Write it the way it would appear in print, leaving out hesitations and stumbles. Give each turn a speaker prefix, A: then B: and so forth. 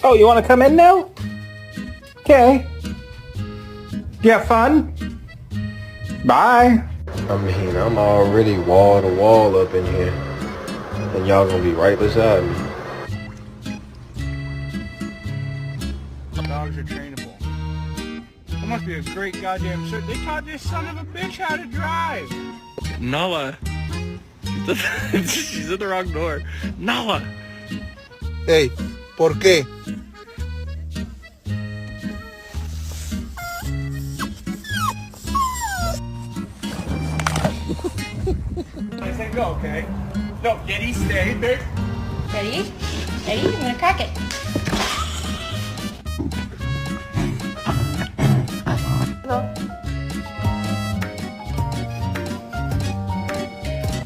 A: Oh, you want to come in now? Okay. You have fun? Bye.
B: I mean, I'm already wall to wall up in here. And y'all gonna be right beside me.
C: Dogs are trainable. That must be a great goddamn shirt. They taught this son of a bitch how to drive.
D: Nala. She's at the wrong door. Nala.
E: Hey, ¿por qué?
C: I said go, okay? No, Getty, stay. There.
F: Ready? Ready? I'm gonna crack it.